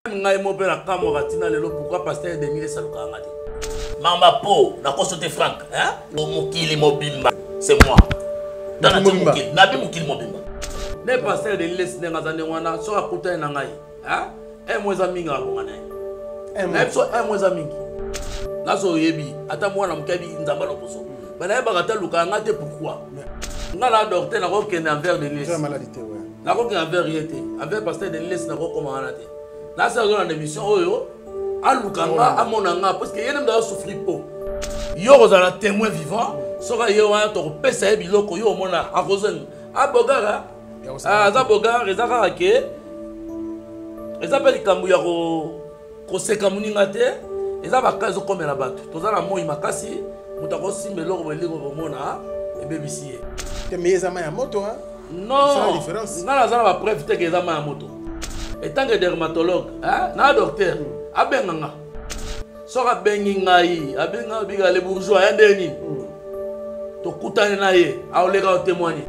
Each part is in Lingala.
ngai mo pe na kamo ratina lelo pourquoi pasteur Denis saluka ngati mama po na kosote frank hein mokili mobimba c'est moi dans la mokili na bi mokili mobimba ne pasteur Denis nenga zande wana so akuta na ngai hein mweza mingi abongana na so mweza mingi na so yebi ata mwana mkabi nzamba loposo bana ba kata luka ngate pourquoi ngala docteur na ko kende envers Denis maladie ouais na ko kende envers yete envers pasteur Denis na ko komana te. Là, c'est une émission où Alukanga a mon anga parce que yéne mda souffrir po. Yo ozala témoin vivant, soka yo wa to pesa e biloko yo mona akozen. Abogara. Za bogara ezaka ke. Ezapeli kambu ya ko seka muninga te. Ezaba kazo komela batu. Tozala moi makasi, mutako simbelo ko beliko mona e bebisiye. Te meyeza ya moto hein? Non. C'est la différence. Ngala za ba preuve te ke za ya moto. Et tant que dermatologue, na docteur, abenganga. Soka bengi ngai, abenga biga les bourgeois ndeni. To kutane na ye, aoleka témoigner.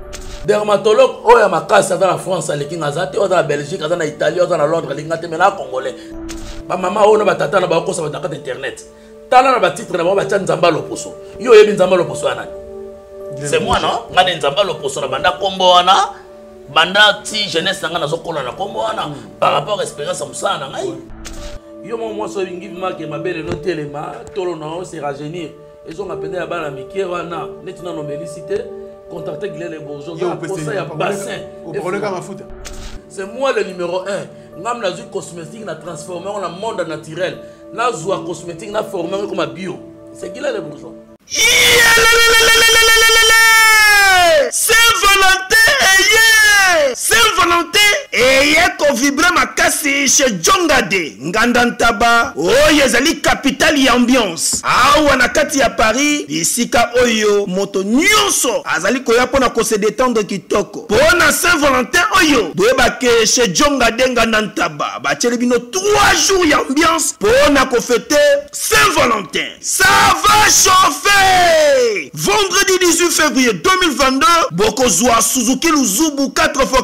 Dermatologue oya makasa dans la France, aleki ngazate, dans la Belgique, dans la Italie, dans la Londres, lingate mena congolais. Ba mama ona batata na ba kosa bataka internet. Tala na ba titre na ba tcha nzamba loposo. Yo yebi nzamba loposo anani. C'est moi non? Ngane nzamba loposo na banda kombo wana. Banda ti jeunesse nanga na zokola na kombo wana par rapport à expérience amsa na ngai yo mo so bingi marque mabele no telema tolo na se rajeunir ils ont appelé à bana mike wana netina no melicité contacter Glenn Bourgeois pour ça ya bassin au problème ma foot c'est moi le numéro 1 ngam na zu cosmétique na transformer en monde naturel na zu cosmétique na former comme bio c'est Glenn Bourgeois Saint-Valentin Saint-Valentin eye ko vibrer makasi chez Jongade Ngandantaba oyo ezali capitale ya ambiance awa na kati ya Paris isika oyo moto nyonso azali koya pona ko se détendre kitoko pona Saint-Valentin oyo boyebake chez Jongade Ngandantaba batieli bino 3 jours ya ambiance pona ko fêter Saint-Valentin. Ça va chauffer. Vendredi 18 février 2022 bokozwa Suzuki Luzubu 4x4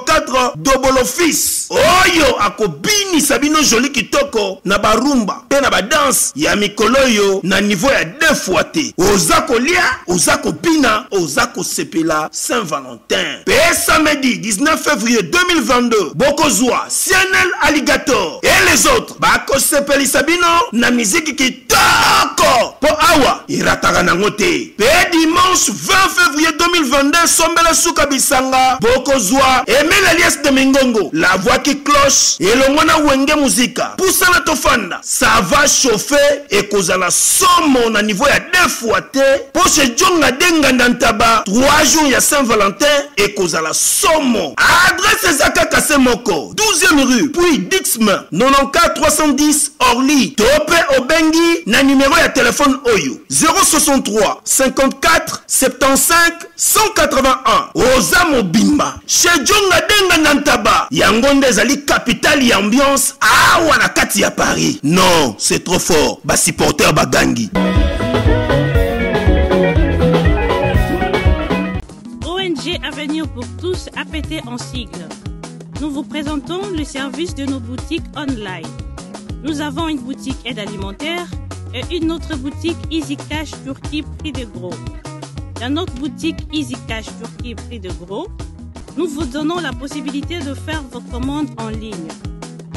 double office oyo akobini sabino joli kitoko na barumba pe na badance ya mikoloyo na niveau ya 2 fois te ozako lia ozako bina ozako sepela Saint-Valentin pe samedi 19 février 2022 bokozwa Cianel Alligator et les autres bako sepeli sabino na musique kitoko po awa irataka nango te pe dimanche 20 février 2022 sombela suka bisanga bokozwa Emile Alias de Mingongo, la voix qui cloche et le mona wenge musica. Poussa la tofanda, ça va chauffer et cause la somme à niveau à 2 fois te. Pour ce Djonga Denga Nantaba, 3 jours ya Saint-Valentin et cause la somme. Adresse Zaka Kasemoko, 12e rue, puis Dixme, 94 310 Orly, Topé Obengi, na numéro ya téléphone Oyo, 063 54 75 181. Oza Mobimba, chez Djonga Denga Nantaba, Yangonde ezali capitale ya ambiance awa na kati ya Paris. Non, c'est trop fort. Ba supporter bagangi. ONG Avenir pour tous APT en sigle. Nous vous présentons le service de nos boutiques online. Nous avons une boutique aide alimentaire et une autre boutique Easy Cash Turquie prix de gros. Dans notre boutique Easy Cash Turquie prix de gros, nous vous donnons la possibilité de faire vos commandes en ligne.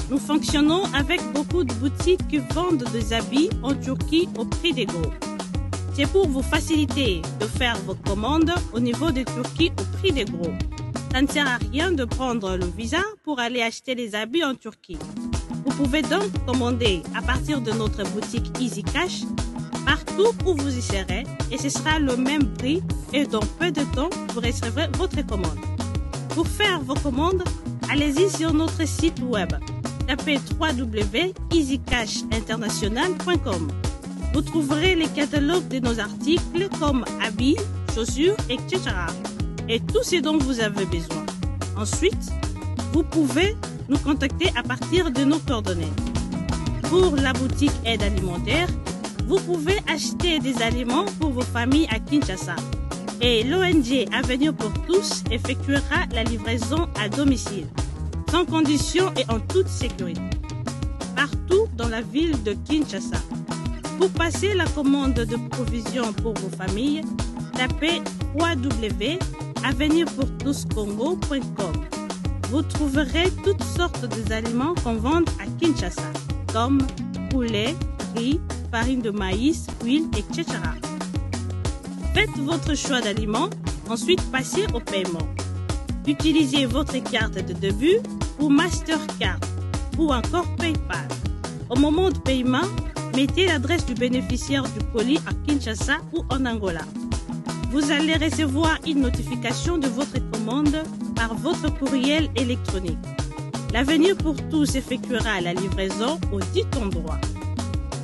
Nous fonctionnons avec beaucoup de boutiques qui vendent des habits en Turquie au prix des gros. C'est pour vous faciliter de faire vos commandes au niveau de Turquie au prix des gros. Ça ne sert à rien de prendre le visa pour aller acheter les habits en Turquie. Vous pouvez donc commander à partir de notre boutique Easy Cash partout où vous y serez et ce sera le même prix et dans peu de temps vous recevrez votre commande. Pour faire vos commandes, allez-y sur notre site web. Tapez www.easycashinternational.com. Vous trouverez les catalogues de nos articles comme habits, chaussures, etc. Et tout ce dont vous avez besoin. Ensuite, vous pouvez nous contacter à partir de nos coordonnées. Pour la boutique aide alimentaire, vous pouvez acheter des aliments pour vos familles à Kinshasa. Et l'ONG Avenir pour tous effectuera la livraison à domicile, sans condition et en toute sécurité. Par dans la ville de Kinshasa. Pour passer la commande de provisions pour vos familles, tapez www.avenirpourtouscongo.com. Vous trouverez toutes sortes d'aliments qu'on vend à Kinshasa, comme poulet, riz, farine de maïs, huile, etc. Faites votre choix d'aliments, ensuite passez au paiement. Utilisez votre carte de début ou Mastercard ou encore PayPal. Au moment de paiement, mettez l'adresse du bénéficiaire du colis à Kinshasa ou en Angola. Vous allez recevoir une notification de votre commande par votre courriel électronique. L'Avenir pour tous effectuera la livraison au dit endroit.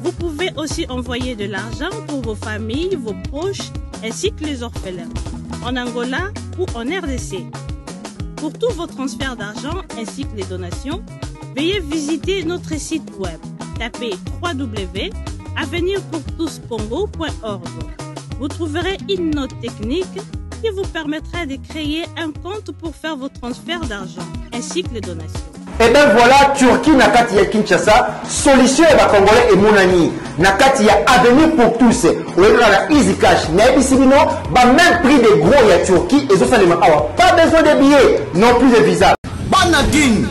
Vous pouvez aussi envoyer de l'argent pour vos familles, vos proches, ainsi que les orphelins, en Angola ou en RDC. Pour tous vos transferts d'argent ainsi que les donations, veuillez visiter notre site web. Tapez www.avenirpourtouscongo.org. Vous trouverez une note technique qui vous permettra de créer un compte pour faire vos transferts d'argent ainsi que les donations. Et bien voilà, Turquie nakati ya Kinshasa, solution ya Congolais et Mounani. Nakati ya Avenir pour tous. On est dans la Easy Cash. Mais ici, même prix des gros ya Turquie et ça pas besoin de billets, non plus de visa. Bana Guine,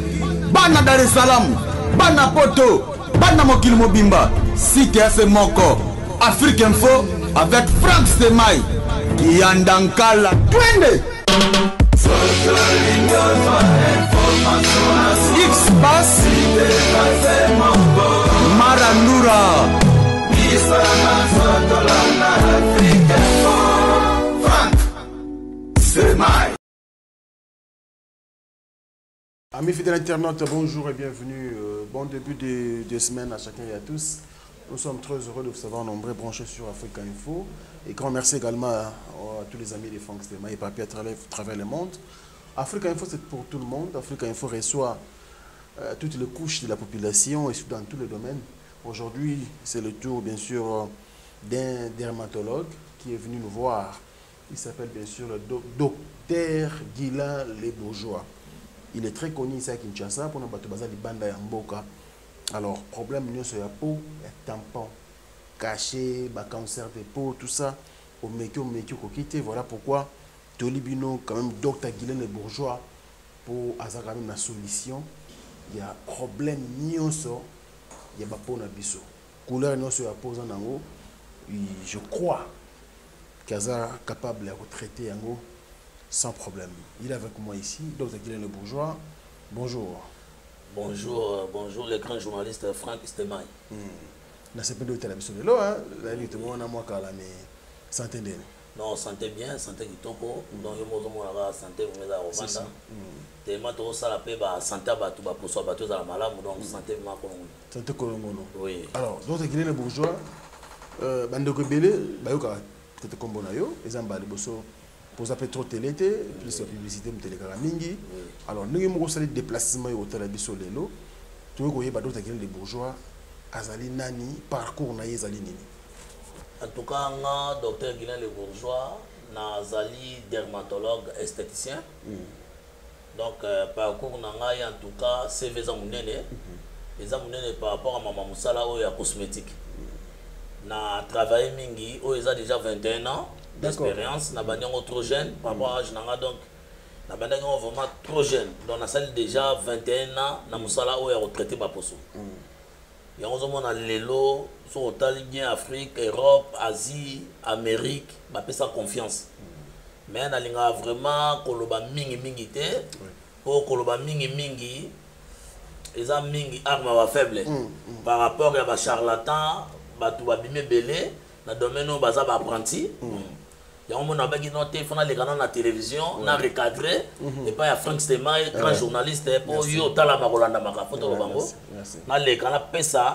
Bana Dar es Salaam, Bana Poto, Bana Mokil Mobimba, Site FM Moko, Afrique Info avec Frank Stemai, Yandankala, Twende. X-Bass Marandura Frank Stemai. Amis fidèles internautes, bonjour et bienvenue. Bon début de semaine à chacun et à tous. Nous sommes très heureux de vous savoir nombreux branchés sur Africa Info. Et grand merci également à tous les amis de Frank Stemai et Papier à travers le monde. Africa Info, c'est pour tout le monde. Africa Info reçoit toutes les couches de la population et dans tous les domaines. Aujourd'hui, c'est le tour, bien sûr, d'un dermatologue qui est venu nous voir. Il s'appelle, bien sûr, le docteur Guilain Les Bourgeois. Il est très connu ici à Kinshasa pour nous battre Banda et Mboka. Alors, problème sur la peau, tampon, caché, cancer de peau, tout ça, au métier, quitter. Voilà pourquoi Tolibino, quand même, docteur Guilain Les Bourgeois, pour avoir quand même la solution. Il y a problème nyonso, il y a pas pour biso. Couleur nyonso ya pose en ango. Je crois qu'il est capable de traiter ango sans problème. Il est avec moi ici, docteur Guilain Les Bourgeois. Bonjour. Bonjour, bonjour les grands journalistes Frank Stemai. Na c'est pas de la biso de l'eau, hein. La lutte moi na moi kala mais santé ndene. Non, santé bien, santé kitoko. Donc yo mozo mona santé vous meza au banda. Tellement to ça la paix ba santé ba tout ba pour soi ba tout la malamu donc santé ma kolongo. Santé kolongo. Oui. Alors, docteur Guilain Les Bourgeois bandeko belé ba yo ka tete kombo na yo, ezamba liboso pour ça trop télé plus la publicité me télé mingi. Alors nous avons fait des déplacements au télé biso lelo. Tu veux que docteur Guilain Les Bourgeois azali nani parcours na yezali nini. En tout cas, nga docteur Guilain Les Bourgeois nazali dermatologue esthéticien. Donc parcours na nga en tout cas CV za munene. Les amunene par rapport à maman musala ou ya cosmétique. Na travaillé mingi ou ils a déjà 21 ans d'expérience, na banyango trop jeune par rapport à âge nanga donc na banyango vraiment trop jeune. Donc na salle déjà 21 ans na musala ou ya retraité ba poso. Yango zomo na lelo so otali bien Afrique, Europe, Asie, Amérique, ba pesa confiance. Mais na linga vraiment koloba mingi te. Pour koloba mingi eza mingi arme ba faible par rapport à ba charlatan, ba tout ba bimé belé na domaine baza ba apprenti. Yango mona ba ki noté fona les canaux na télévision, na recadrer et pas ya Frank Stemai grand journaliste pour yo tala makolanda maka photo lo bango. Na les canaux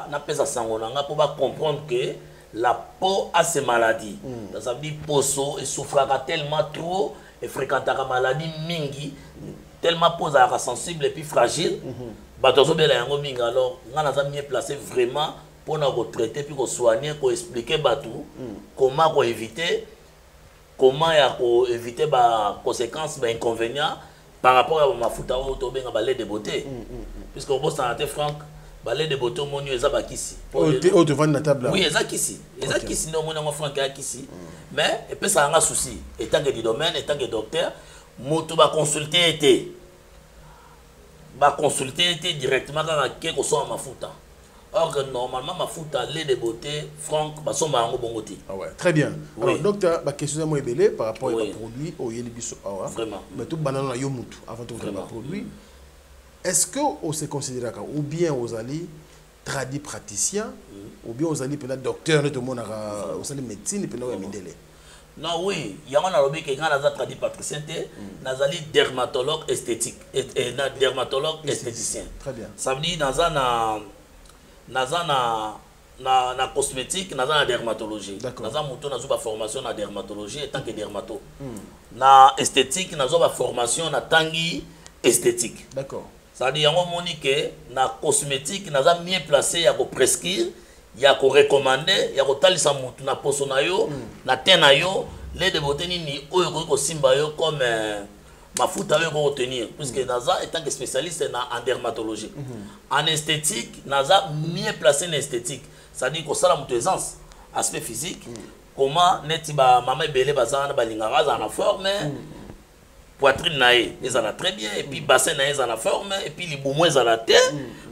na pesa sango na nga pour ba comprendre que la peau a ces maladies. Ça veut dire poso et souffrira tellement trop et fréquentera maladie mingi tellement peau est sensible et puis fragile. Batozo bela yango mingi alors nga na za mieux placé vraiment pour nous traiter puis qu'on soigner, qu'on expliquer batou comment qu'on éviter les conséquences, les inconvénients par rapport à ma fouta ou au lait de beauté. Puisque au bout de Franck, balé de boto monio eza bakisi o te vendre na table là oui eza kisi no mona ngo frank ya kisi mais et puis ça a un souci étant que du domaine étant que docteur moto ba consulter était directement quand quelque soit mafuta or que normalement mafuta lait de beauté frank ba soma ngo bongoti ah ouais très bien oui. Alors docteur ba question moi ebelé par rapport au produit au yelibiso awa vraiment mais tout banana na yo mutu avant tout vraiment produit est-ce que on se considère ou bien aux alliés tradis praticiens ou bien aux alliés peut-être docteur ne te monara aux alliés médecine peut être mindele non oui il y a un lobby qui quand nazali tradit praticien te nazali dermatologue esthétique et na dermatologue esthéticien très bien ça veut dire na cosmétique na dermatologie naza muto nazo ba formation na dermatologie et tant que dermato na esthétique nazo ba formation na tangi esthétique d'accord ça veut dire yango moni que na cosmétique naza mieux placé ya ko prescrire ya ko recommander ya ko talisa mutu na poso na yo na teint na yo lait de beauté nini oyo ko simba yo comme mafuta yo ko retenir puisque naza étant que spécialiste en dermatologie en esthétique naza mieux placé en esthétique ça dit ko sala mutu aisance aspect physique comment neti ba mama belé bazana balingara za na forme poitrine nae ezala très bien et puis bassin nae ezala forme et puis libumu ezala te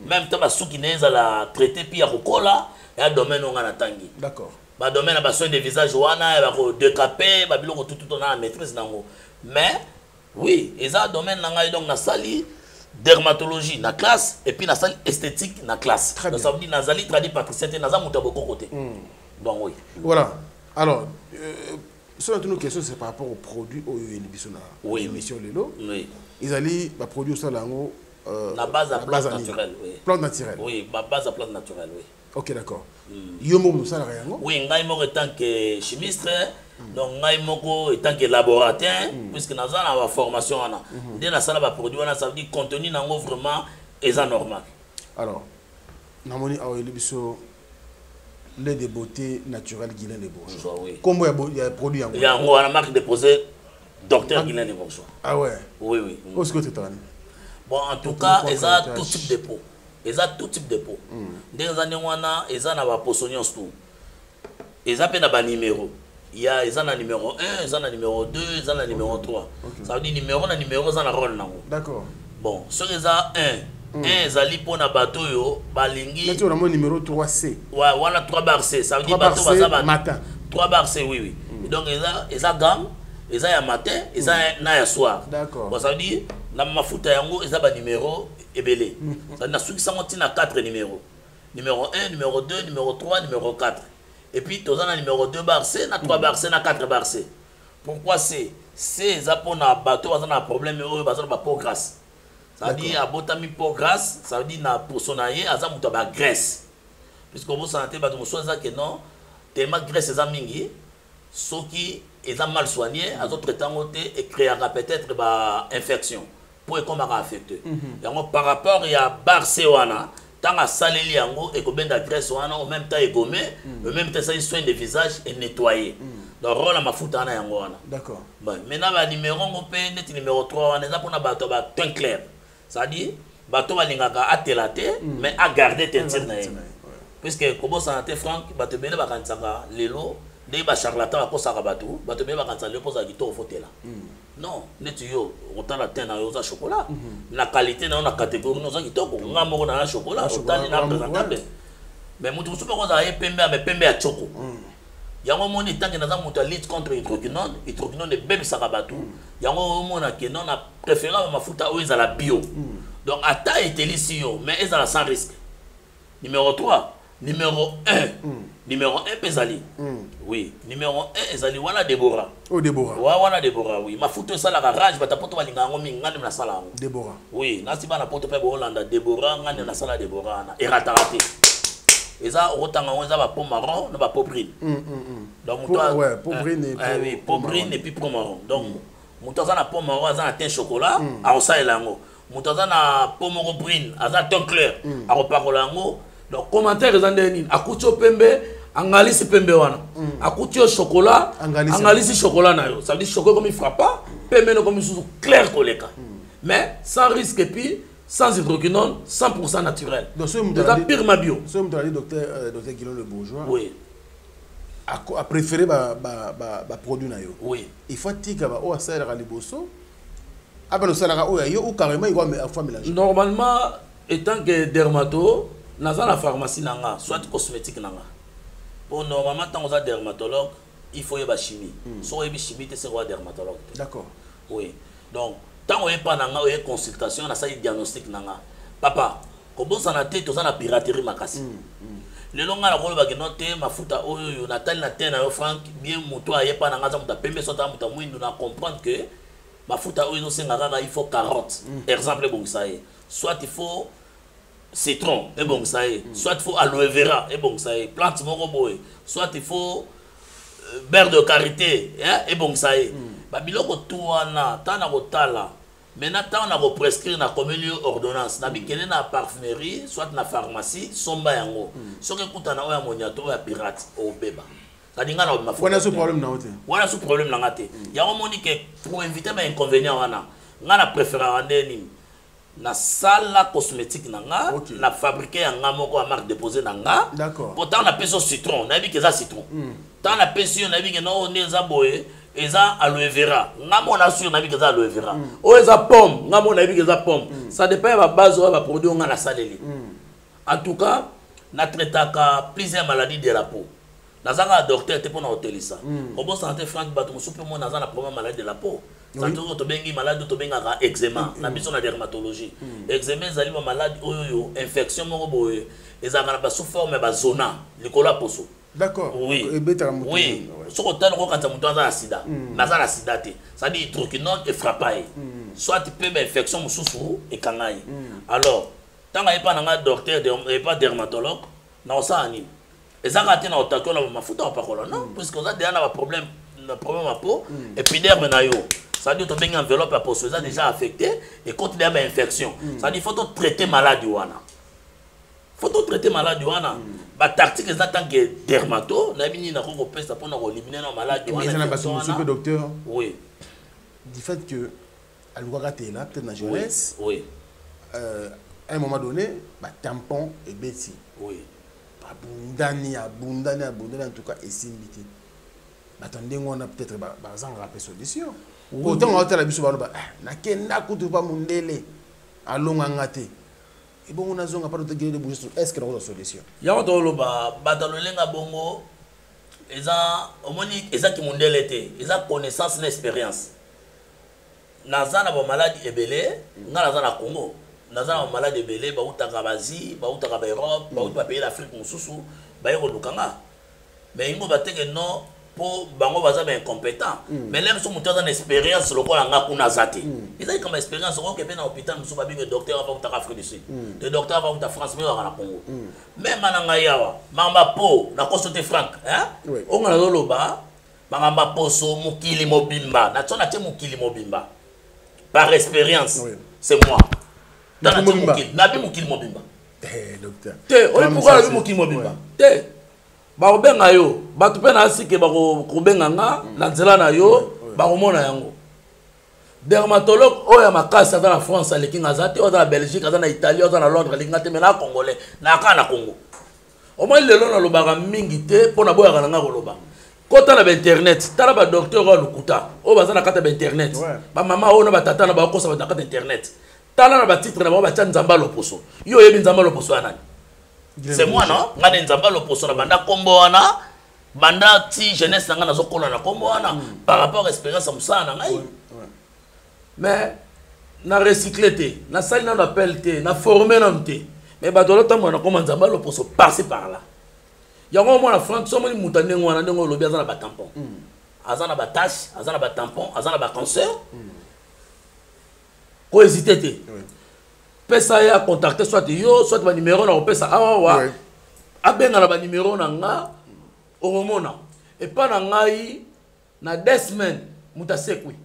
même temps basuki nae ezala traité puis ya kokola ya domaine onga na tangi d'accord ba domaine ba soin de visage wana ba ko décaper ba biloko tout na maîtrise nango mais oui eza domaine nanga donc na sali dermatologie na classe et puis na sali esthétique na classe donc ça veut dire nazali tradit patricien te naza muta boko côté donc oui voilà alors sur notre question c'est par rapport aux produits au Yelibisona oui émission lelo oui ils allaient ba produire ça lango la base à plante naturelle oui plante naturelle oui ba base à plante naturelle oui ok d'accord yomo musala yango oui ngai moko tant que chimiste donc ngai moko tant que laboratoire puisque naza na formation wana nde na sala ba produit wana ça veut dire contenu nango vraiment est normal alors namoni au Yelibiso lait de beauté naturelle Guilain de Bourgeois. Oui. Comment il y a produit yango? Il y a une marque déposée docteur Guilain de Bourgeois. Ah ouais. Oui oui. Où est-ce que tu es? Bon en tout cas, ils ont tout type de peau. Ils ont tout type de peau. Des années wana, ils ont na poissonnions tout. Ils ont na ba numéro. Ils ont na numéro 1, ils ont na numéro 2, ils ont na numéro 3. Ça veut dire numéro na numéro ça na rôle nango. D'accord. Bon, ceux qui ont 1 ezali pona bato yo balingi mais tu as le numéro 3C ouais voilà 3 bar C ça veut dire bato baza matin 3 bar C oui oui donc eza gamme eza ya matin eza na ya soir d'accord bon ça veut dire na mafuta yango eza ba numéro ebele ça na suki sango tina 4 numéros numéro 1 numéro 2 numéro 3 numéro 4 et puis toza na numéro 2 bar C na 3 bar C na 4 bar C pourquoi C eza pona bato baza na problème oyo baza ba peau grasse. Ça veut dire abotami peau grasse, ça veut dire na posonaye aza muta ba graisse. Puisque vous sentez ba to ça que non, tellement graisse eza mingi, soki eza mal soigné, azo traitant et créera peut-être ba infection pour comme affecter. Yango par rapport ya Barcelona, tant à saleli yango et ko benda graisse wana en même temps et gommé, en même temps ça soin de visage et nettoyer. Donc rôle ma futa na yango wana. D'accord. Bon, maintenant ba numéro on peut net numéro 3 on est là pour na bato ba teint clair. Ça dit bato balingaka atelate mais à garder teinture na yé. Puisque comme ça santé franc bato bele ba kansaka lelo de ba charlatan ba kosaka bato bele ba kansaka le posa gito fotela. Non, net yo autant la teint na yo za chocolat. La qualité na on catégorie no za kitoko nga moko na chocolat autant na présentable. Mais mutu super ko za pembe mais pembe ya choco. Yango moni tant que naza mutu lutte contre hydroquinone de bébé sakabatu yango mona que non a préféré mafuta o ezala bio donc ata etelisi yo mais ezala sans risque numéro 3 numéro 1 pezali oui numéro 1 ezali wana Déborah oh Déborah wana Déborah oui mafuta sala ka rage bata poto balinga yango minga na sala yango Déborah oui nasi bana poto pe Hollande Déborah ngane na sala Déborah na eratarate eza otanga eza ba peau marron na ba peau brune donc ouais peau brune et oui peau brune et puis peau marron donc mutoza na peau marron aza na teint chocolat a osalela ngo mutoza na peau moko brune aza teint clair a reparola ngo donc commentaire eza ndeni akuti pembe angalisi pembe wana akuti chocolat angalisi chocolat na yo ça veut dire chocolat comme il frappa pembe no comme sous clair koleka mais sans risque et puis sans hydroquinone, 100% naturel. Donc, c'est pire ma bio. Ce que docteur Guillaume Le Bourgeois a préféré les produits. Oui. Il faut dire que au salaire à liboso, le salaire ou carrément il va mélanger. Normalement, étant que dermato, dans la pharmacie soit cosmétique pour normalement quand on a dermatologue, il faut y avoir chimie. Soit y chimie, c'est quoi dermatologue. D'accord. Oui. Donc tant on est pas dans une consultation, on a ça diagnostic papa, comment ça na tête, on a la piraterie makasi. Le long la rôle bagino te mafuta oyo Nathalie na tena yo Frank bien moto aye pa na ngaza muta pembe sota muta mwindu na comprendre que mafuta oyo no senga kaka il faut 40. Exemple bon ça y est. Soit il faut citron et bon ça y est. Soit il faut aloe vera et bon ça y est. Plante moko boy. Soit il faut beurre de karité hein et bon ça y est. Ba biloko tuana tana kotala. Maintenant, on a prescrit na communion ordonnance. Na bikele na parfumerie, soit na pharmacie, somba yango. So que kutana oya moniato ya pirate au beba. Kadinga na mafuta. Wana ce problème na ote. Wana ce problème na ngate. Ya moni que pour éviter mes inconvénients wana. Ngana préférera ndeni na salle cosmétique nanga, na fabriquer yanga moko a marque déposée nanga. D'accord. Pourtant na peso citron, na bi que ça citron. Tant na peso na bi que no neza boye. Eza aloe vera ngamo na sur na bi keza aloe vera o eza pomme ngamo na bi keza pomme ça dépend ya base o ba produit nga na saleli en tout cas na traitaka plusieurs maladies de la peau nazanga docteur te pona hotelisa obo santé Frank bato musupe mo nazana problème maladie de la peau santo to bengi maladie to benga ka eczéma na biso na dermatologie eczéma ezali ma maladie oyo infection moko boye eza na ba sous forme ba zona likolo poso. D'accord. Oui. Oui. Ce qu'on a quand on a un sida, mais un sida, ça dit hydroquinone et frappaille. Soit tu peux une infection sous et cangaille. Alors, tant qu'il n'y a pas un docteur et pas dermatologue, non ça anime. Et ça quand on a attaqué on a foutu en parole non, parce qu'on a déjà un problème à peau et puis derrière ça dit que tu as une enveloppe à peau, ça déjà affecté et quand il y a une infection, ça dit faut traiter maladie wana. Faut traiter maladie wana. Ba tactique en tant que dermato, na bini na ko pesa pour éliminer la maladie wana. Mais ça n'a pas docteur. Oui. Du fait que à l'ouagaté là peut-être na jeunesse. Oui. À un moment donné, ba tampon et beti. Oui. Abundani en tout cas et simbité. Attendez, on a peut-être ba zang rappel solution. Autant on a la biso ba na kenda kutu pa mundele alonga ngate. Et bon, on a besoin de guérir de bouger. Est-ce qu'il y a une solution? Il y a un batalolenga bongo. Ils ont qui m'ont délété. Ils ont connaissance et expérience. Nazana ba maladie ebele, nazana Congo. Nazana ba maladie ebele, ba utaka Asie, ba utaka Europe, ba utaka pays d'Afrique mususu, ba yeko lukanga. Mais ingo bateke non pour bango baza incompétent. Mais là nous sommes dans expérience le quoi nga kuna zate. Ils ont comme expérience au que dans hôpital nous sommes bien docteur va utaka Afrique du Sud. Le docteur va utaka France mais na Congo. Même mananga yawa, mamba po na consulter Frank, hein? On nga loloba, mamba poso mukili mobimba. Na tsona te mukili mobimba. Par expérience, c'est moi. Dans la mukili, na bi mukili mobimba. Docteur. Te, on pourquoi bi mukili mobimba? Te ba benga yo batu pe na sike ba ko benga nga na nzela na yo ba ko mona yango dermatologue oya makasi dans la France aleki ngazate o dans la Belgique dans la Italie o dans la Londres aleki ngate mais na congolais na ka na Congo o mo lelo na lobaka mingi te pona boya kana nga koloba kota na internet tala ba docteur o lukuta o baza na kata ba internet ba mama o na ba tata na ba kosa ba kata internet tala na ba titre na ba cha nzamba loposo yo yebi nzamba loposo anani. C'est moi non? Ngane nzamba loposo na banda kombo wana banda ti jeunesse nga na zokola na kombo wana par rapport à expérience musana ngai. Mais na recycler te, na sali na appel te, na former na te. Mais ba dolo tambo na kombo nzamba loposo passer par là. Yango mo na France so mo ni mutane ngwana ndongo lobi azana ba tampon. Azana ba tache, azana ba tampon, azana ba cancer. Ko hésiter te. Pesa ya contacter soit yo soit ba numéro na pesa awa abenga na ba numéro na nga oromona et pas na ngai na 2 semaines mutasekui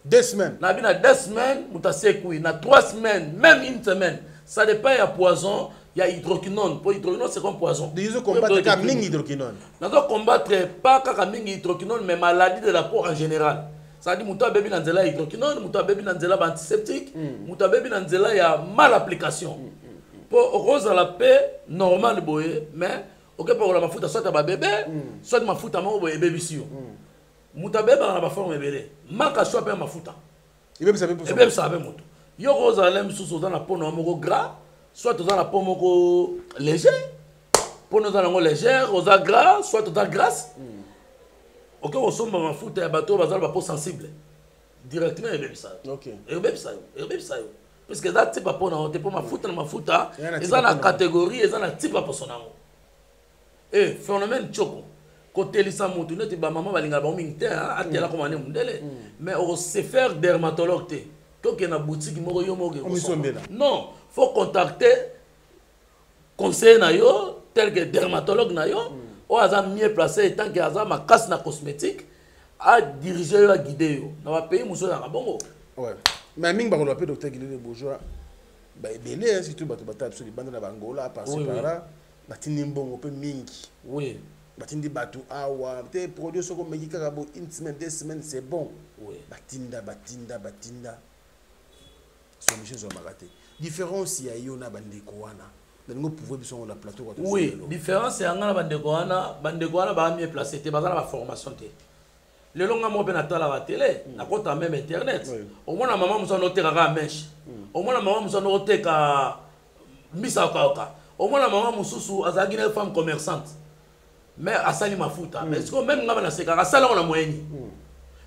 2 semaines na bi na 2 semaines mutasekui na 3 semaines même une semaine ça dépend ya poison ya hydroquinone pour hydroquinone c'est comme poison ils combattre ka mingi hydroquinone na do combattre pas ka mingi hydroquinone mais maladie de la peau en général Ça dit muta baby nanzela hydroquinone, muta baby nanzela antiseptique, muta baby nanzela ya mal application. Pour rose à la paix normal boye, mais OK pour la mafuta soit ba bébé, soit mafuta mo boye baby sio. Muta baby na ba forme belé. Maka soit pe mafuta. Et même ça même pour ça. Et même ça même moto. Yo rose à l'aime sous dans la peau no moko gras, soit dans la peau moko léger. Pour nous allons légère, aux gras, soit dans grasse. OK, on somme ma foot et bateau bazar ba peau sensible. Directement et même ça. OK. Et même ça. Parce que ça type pas pour na pour ma foot na ma foot, et ça la catégorie, et ça la type pour son amour. Et phénomène choco. Côté lisa moto ne te ba maman balinga ba mingte a tela comme ane mundele. Mais on sait faire dermatologue té. Toi qui na boutique moko yo moko. Non, faut contacter conseiller na yo tel que dermatologue na yo. Ou aza mieux placé tant que aza ma casse na cosmétique à diriger à guider yo na ba pays muso na bongo. Ouais. Mais ming ba ko l'appel docteur Guilherme Bourgeois ba belé surtout bato bata absolu bande na bangola passer par là batini mbongo pe mingi. Oui. Batindi bato awa te produit soko meki kaka bo une semaine 2 semaines c'est bon. Oui. Batinda solution zo magate. Différence ya yo na bandeko wana. Nous pouvons sur la plateau. Oui, différence c'est nga bandeko wana ba mieux placé te bazala ba formation te. Le longa mo ben atala la télé, na kota même internet. Au moins maman muso no teka ka mèche. Au moins maman muso no teka misa ka. Au moins maman mususu azagi na femme commerçante. Mais asali mafuta, mais est-ce que même nga na seka ka sala on a moyen.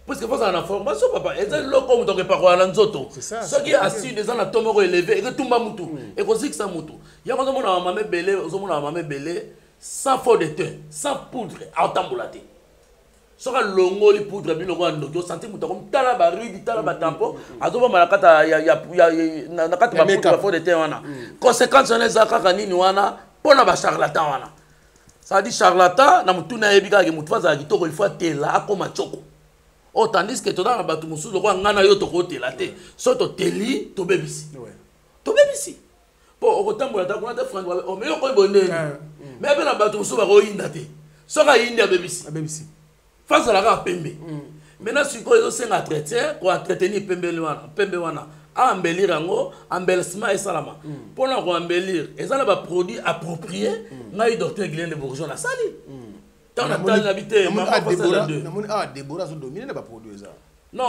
Parce que faut ça la formation papa, et ça loko muto ke pa la nzoto. Ce qui assis des ans na tomoko élevé et tumba mutu et ko zik sa mutu. Ya ko mona mama belé, zo mona mama belé sans faux de teint, sans poudre, autambolate. Soka longo li poudre bi longo ndo senti mutu comme tala ba ridi tala ba tampo, azo ba malakata ya na kata ba poudre faux de teint wana. Conséquence on les akaka nini wana pona ba charlatan wana. Ça dit charlatan na mutu na yebika ke mutu faza kitoko il faut tela akoma choko. Oh, tandis que tu as un musu de quoi ngana yo to côté la té so to teli to bebisi pour autant pour la ta de franc o me ko bonne mais ben batu musu ba ko inda té so ka inda bebisi face à la ka pembe maintenant si ko yo senga traiter ko entretenir pembe wana a embellir yango embellissement et salama pour na ko embellir et ça ba produit approprié ngai docteur Guilherme Bourgeois la sali. Non,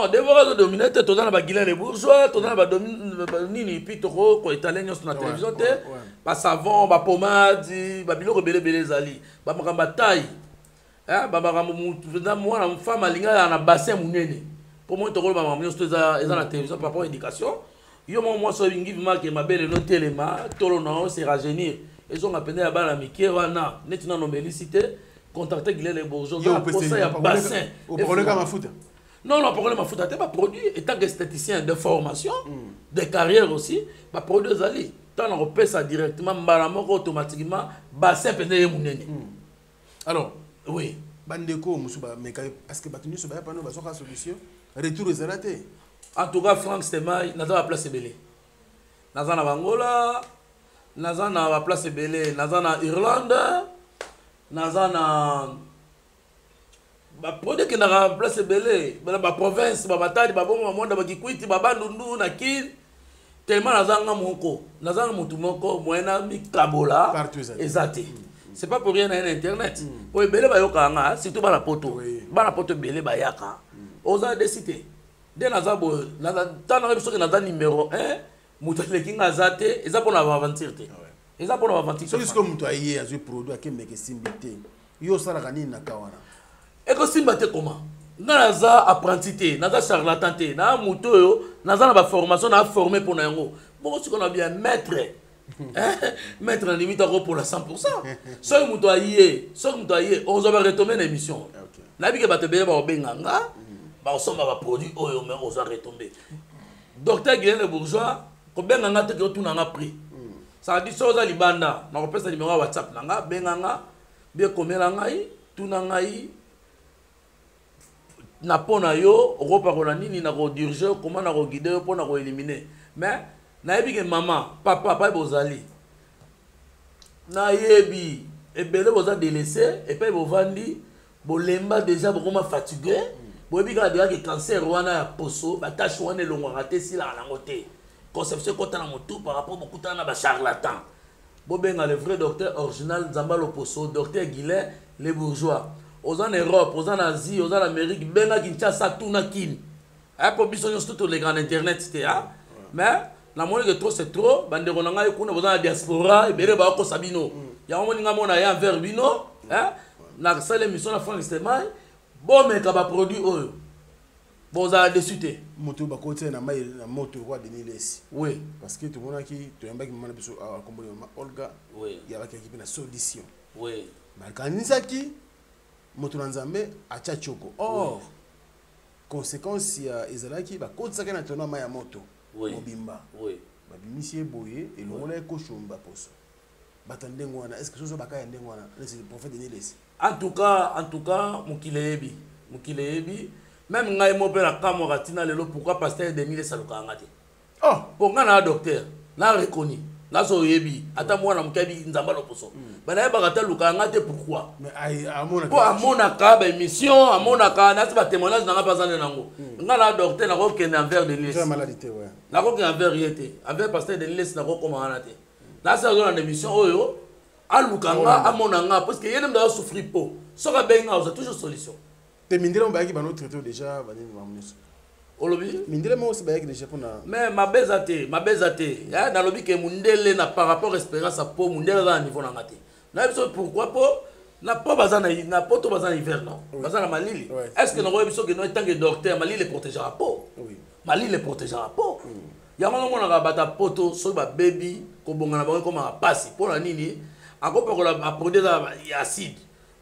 Déborah a dominé, tu as la Guilherme Bourgeois, tu as la Nini, puis tu as italien sur la télévision, pas savon, pas pommade, pas biloko belé belé zali, pas bataille. Hein, pas moi la femme alinga na bassin munene. Pour moi tu as maman sur la télévision par rapport à l'éducation. Yo moi so bingi marque ma belle no téléma, tolo non c'est rajeunir. Ils ont appelé à bala mikéwana, netina no mélicité. Contacter Guilherme Bourgeois pour ça il y a bassin au problème ma foot. Non, problème ma foot, tu pas produit étant esthéticien de formation, de carrière aussi, pas produit zali. Tant on repère ça directement malamoko automatiquement bassin pendé munene. Alors, oui, bandeko musuba mais parce que batunu soba pas no ba soka solution, retour aux ratés. En tout cas Franck Stemay na la place belé. Na za na Angola, na za na place belé, na za na Irlande. Nazana ba produit que na place belé ba province ba batali ba bongo monde ba kikwiti ba bandundu na kil tellement nazanga mutu moko moyena mi kabola exact c'est pas pour rien na internet pour belé ba yokanga surtout ba na poto belé ba yaka oza décider de nazabo tana biso que naza numéro 1 mutu lekinga zate eza pour na aventure te. Et ça pour avancer. C'est juste comme toi hier, j'ai produit avec mes simbité. Yo sala kani na kawana. Et que simbité comment? Naza apprenti, naza charlatan, na muto yo, naza na ba formation na formé pour nango. Bon ce qu'on a bien maître. Maître en limite pour la 100%. Soy muto hier, on va retomber l'émission. Na bi ke bato be ba benganga, ba osoma ba produit oyo mais on va retomber. Docteur Guilherme Bourgeois, ko benganga te ko tuna nga prix. Ça dit ça libanda na repère ça numéro WhatsApp nanga benganga bien komela ngai tuna ngai na pona yo reparola nini na ko dirige comment na ko guider pour na ko éliminer mais na yebi que maman papa bozali na yebi et belé boza délaissé et puis bovandi bolemba déjà beaucoup fatigué boyebi kaka déjà que cancer wana ya poso batache wana elongwaka te silaka nango te conception ekota na motu par rapport bokutana na bacharlatan bobenga le vrai docteur original Nzamba Loposo docteur Guilain les bourgeois oza en Europe oza en Asie oza en Amérique benga Kinshasa tuna kini po biso nyonso totolega na internet te mais la moni que trop c'est trop bandeko na ngai kuna boza na diaspora ebele bakokosa bino yango moni nga mona ya envers bino na sala émission na France Stéphane bomeka baproduit oyo bozala dessus te moto bakote na mai na moto roi Denis Lesi oui parce que tout le monde qui toyambaki mama na biso akomboli mama Olga oui ya bakaki na solution oui malkanisaki moto na Nzambe acha choko or conséquence ya ezalaki bakotisaka na tona mai ya moto mobimba babimisi eboye elongola ekoshomba poso batandengo wana est-ce que sozo bakaya ndengo wana c'est le prophète Denis Lesi en tout cas mukilebi même ngai mo pe na kamo ratina lelo pourquoi pasteur Denis Lesi alukanga te pour nga na docteur na reconnu na so yebi ata mwana mukabi Nzamba Loposo bana yeba kata lukanga te pourquoi mais amona ko amona ka ba émission amona ka na ba témoignage na pas zane nango nga na docteur na ko kende envers Denis Lesi maladie te ouais na ko kende envers yete envers pasteur Denis Lesi na ko komana te na sa zo na émission oyo alukanga amona nga parce que yene mda souffrir po so ka benga oza toujours solution te mindira on bayaki bano traité déjà banini mamuso olobi mindira mo aussi bayaki déjà pona mais mabeza te ya na lobi ke mundele na par rapport espérance à po mundele za niveau na ngate na biso pourquoi po na po bazana na po to bazana hiver non bazana malili est-ce que na biso que no tant que docteur malili protégera po oui malili protégera po ya mona mona ka bata poto so ba baby ko bonga na bango comme pasi pour la nini encore pour la produire ya acide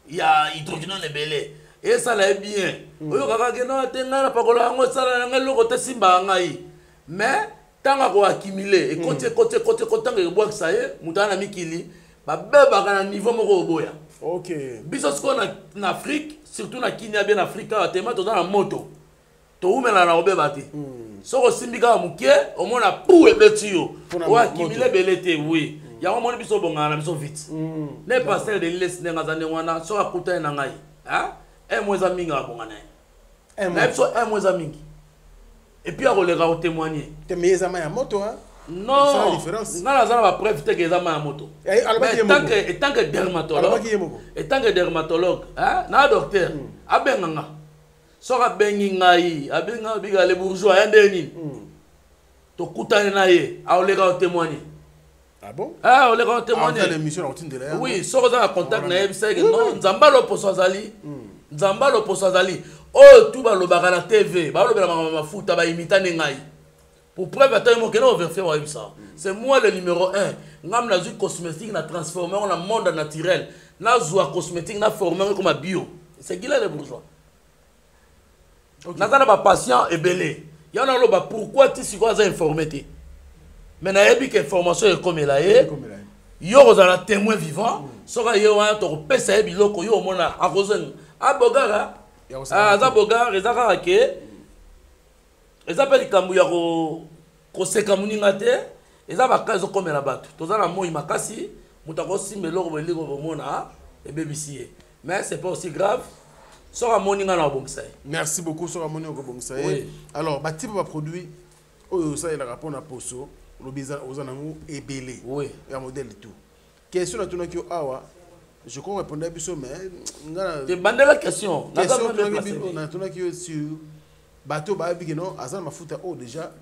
ya hydrogène nebele et ça là bien oyo kaka ke no tenga na pakola ngo sala nga loko te simba ngai mais tanga ko accumuler et côté tanga ke boak ça e mutana mikili ba beba kana niveau moko boya OK biso sko na Afrique surtout na Kenya bien Afrika tema to na moto to umela na obeba te soko simbika mukie au mona pou ebetio o accumuler belete oui ya mo moni biso bonga na biso vite ne pasteur de Lesi nenga za wana so akuta na ngai un mois à mingi à bongana un mois à mingi et puis à relève témoigner te meilleur ama ya moto non c'est la différence non la zana va preuve te que ama ya moto et tant que dermatologue na docteur abenganga soka bengi ngai abenga biga les bourgeois yandeni to kutane na ye a relève témoigner ah bon on les va témoigner oui soka za contact na yebisa que non Nzamba Loposo azali Nzamba Loposo azali oh tout balobaka na TV balobela mafuta ba imita ngai pour preuve attends mo kena overfait wa ça c'est moi le numéro 1 ngam na zu cosmétique na transformer en monde naturel na zu cosmétique na former comme bio c'est Guilain les bourgeois na kana ba patient ebele ya na loba pourquoi tu siko za informé mais na yebi que information est comme là yo ozala témoin vivant soka yo wana to pesa yebi loko yo mona akozen abogara aza bogara ezaka ke ezapeli kambu ya ko seka muninga te ezaba kazo komela bato tozana moi makasi mutako simbe loko beliko bomona ebebisiye mais c'est pas aussi grave soka moninga na bongisa merci beaucoup soka moninga ko bongisa alors ba type ba produit oyo ça il a rapport na poso lobiza ozanango ebele oui ya modèle tout question na tuna ki awa je crois répondre à biso mais ngana te bandela question na tuna ki sur bateau ba bi que non azan mafuta o déjà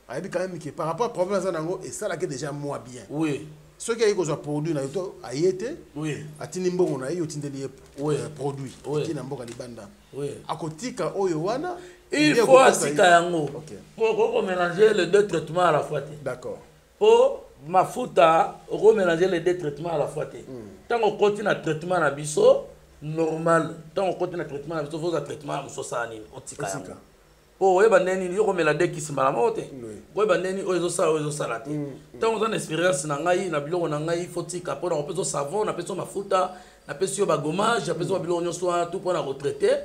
ayebi quand même que par rapport à problème azanango et ça là que déjà moi bien oui ce qui est que produit na to ayete oui atini mbongo na yo tindeli produit qui na mboka libanda oui akotika oyo wana il faut asika yango pour mélanger les deux traitements à la fois. D'accord. Pour mafuta on mélanger les deux traitements à la fois. Tant on continue le traitement na biso normal, tant on continue le traitement na biso faut un traitement muso sani otika yango. Pour yeba neni yo mélanger qui simala mote. Ko yeba neni ozo sala te. Tant on a une expérience na ngai na biloko na ngai faut tika pour on peut savon, na peut mafuta, na peut yo ba gommage, na peut biloko nyonso tout pour la retraiter.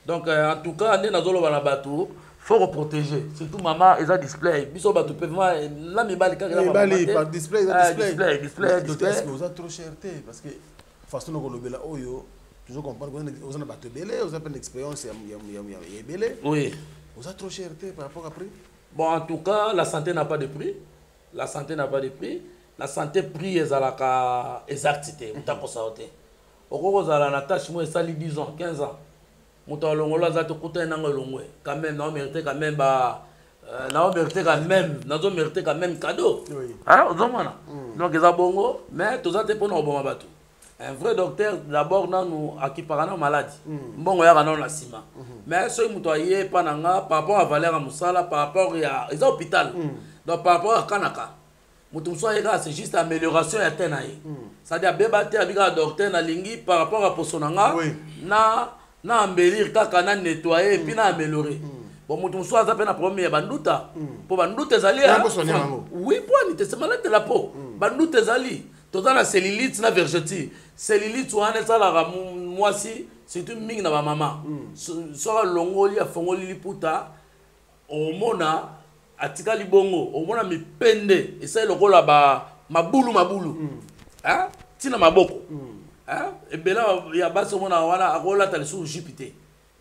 Donc en tout cas on nazolo bana bato faut protéger surtout maman ils a display biso bato peuvent la mibali kaka la mibali par display display vous a trop cherté parce que façon ko lobela oyo toujours comprendre vous avez battu belé, vous avez une expérience et belé. Oui. Vous avez trop cher par rapport à prix. Bon, en tout cas, la santé n'a pas de prix. La santé n'a pas de prix. La santé prix est à la exactité. Vous avez constaté. Au cours de la tâche, moi, ça 10 ans, 15 ans. Mouta longola za to kuta nanga longwe. Quand même, non mérité quand même non mérité quand même cadeau. Oui. Ah, donc ils bongo, mais tout ça c'est pour nous bon bateau. Un vrai docteur d'abord nous akiparana maladie. Bongo ya kana na sima. Mais ceux mutoyé pananga par rapport à Valère Moussala par rapport à les hôpital. Donc par rapport à Kanaka. Mutumso yeka c'est juste amélioration ya tenaï. C'est-à-dire bébate avec un docteur na lingi par rapport à posonanga na embellir kaka na nettoyer et puis na améliorer. Bon mutu so aza pe na problème ya banduta. Po banduta ezali oui po ni te malade de la peau. Banduta ezali. Toza na cellulite na vergeture. Cellulite wana ezala mwasi c'est une mingi na ba mama. So longoli afongoli liputa omona atika libongo omona mipende esa lokola ba mabulu. Hein? Tina maboko. Hein? Et bien là, il y a bas on a voilà akola tali sur jipité.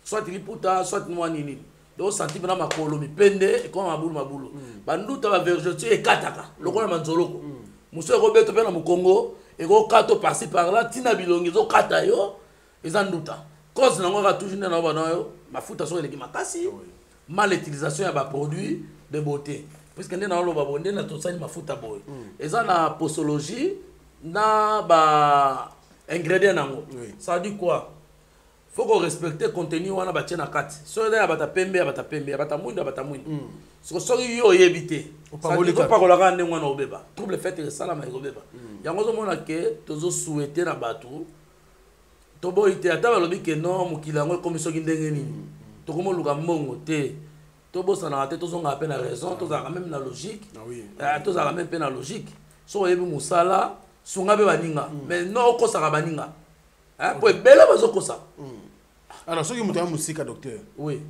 Soit liputa, soit nini. Donc senti bana makolo mi pende et comme mabulu. Banduta ba vergeture et kataka. Lokola manzoloko. Muso Roberto pe na Mukongo et go kato passer par là tina bilongi zo kata yo ezanduta. Cause na ngora toujours na bana yo mafuta so eleki makasi. Mal utilisation ya ba produits de beauté. Puisque ndena lo ba bonde na to sani mafuta boy. Eza na posologie na ba ingrédients nango. Ça dit quoi? Faut qu'on respecte le contenu wana ba tena kati. So da bata pembe bata mwinda. So so yo yebité. Ça dit pas ko la rande ngwana obeba. Trouble fait et sala ma obeba. Yango zo mona ke tozo souhaiter na batu. To boité ata ba lobi ke non mukila ngo commission ki ndenge nini. To komo luka mbongo te. To bosa na te tozo nga pe na raison, to za même na logique. Ah oui. To za même pe na logique. So yebi musala sunga be baninga mais non ko saka baninga hein pour bela bazo ko sa alors ce qui muta musika docteur oui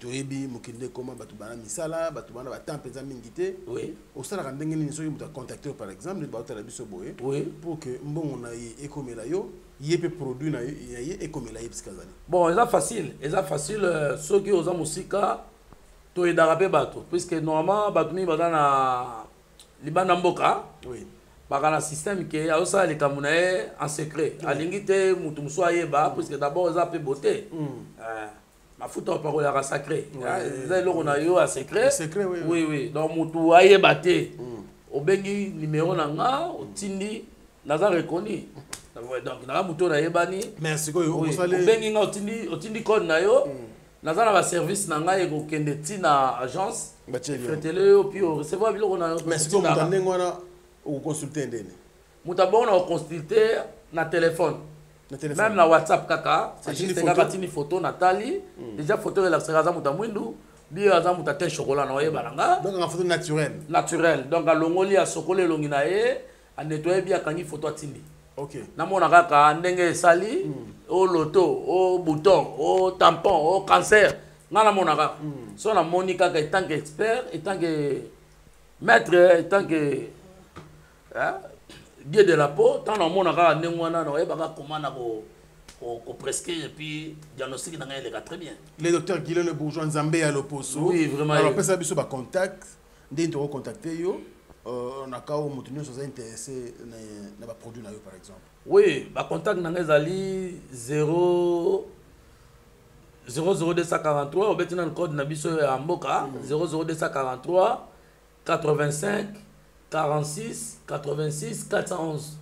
toyebi mukinde koma batu bana misala batu bana ba tempeza mingité oui au sala ndenge nini soki muta contacter par exemple ba otala biso boye oui pour que mbongo na ye ekomela yo yepe produit na ye ekomela ye biskazali bon eza facile ceux qui oza musika to edara pe bato puisque normalement batu ni bazana libanda mboka oui bakana système qui a aussi les camerounais en secret alingi te mutu muso ayeba parce que d'abord ils a pe beauté mafuta parole ya sacré ça le on a yo à secret oui donc mutu ayeba te obengi numéro nanga otindi naza reconnu donc na mutu na yebani merci ko yo obengi nga otindi code na yo naza na ba service nanga eko kende tina agence fretele puis recevoir biloko na yo merci ko mutandengo wana ou consulter ndene mutabona o consulter na téléphone même na WhatsApp kaka c'est juste kaka tini photo natali déjà photo relaxera za mutamwindu bi za mutate chocolat na yeba nanga donc en photo naturelle donc alongoli a sokolé longi na ye a nettoyer bien kangi photo atindi OK na mona kaka ndenge sali au loto au bouton au tampon au cancer na mona kaka so na moni kaka étant que expert étant que maître étant que guide de la peau, tant on a un némoana, on a comment prescrire et puis diagnostic dans les cas très bien. Le docteur Guillaume Bourgeois Nzambé à l'opposé. Oui, vraiment. Alors, après ça, il y a un contact, dès qu'on contacte, on a quand on est intéressé dans les produits par exemple. Oui, le contact dans les alliés 00243, on a le code Nabiso à Mboka 00243 85 46 86 411.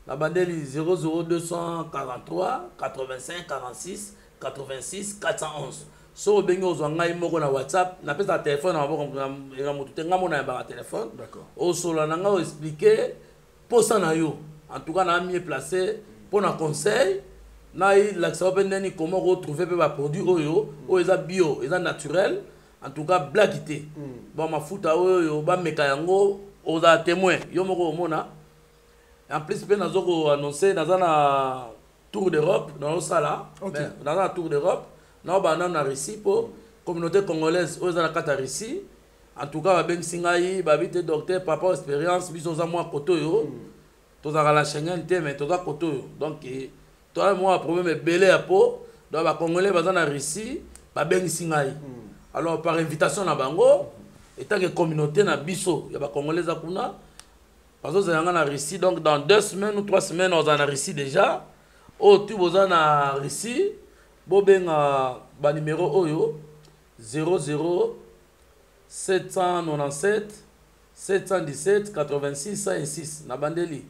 La bandelle 00243 85 46 86 411. So bengi ozwanga imoko na WhatsApp, na pesa téléphone na maboko na moto tenga mona ba téléphone. D'accord. O solo nanga o expliquer posa na yo. En tout cas na mieux placé pour un conseil. Na l'accès open deni comment retrouver ba produit oyo, o eza bio, eza naturel. En tout cas blackité. Bon mafuta oyo ba meka yango oza témoin yo moko mona. En plus pe nazoko annoncer dans un tour d'Europe dans sala, dans un tour d'Europe, na ba na Russie pour communauté congolaise oza na kata Russie. En tout cas ba ben singai ba bité docteur papa expérience biso za moi koto yo. Toza la Schengen te mais toza koto yo. Donc toi moi problème belé à peau donc ba congolais bazana na Russie ba bengisi ngai alors par invitation na bango étant que communauté na biso ya ba congolais za kuna parce que na Russie donc dans 2 semaines ou 3 semaines on en a Russie déjà au tu boza na Russie bo benga ba numéro oyo 00 797 717 86 106 na bandeli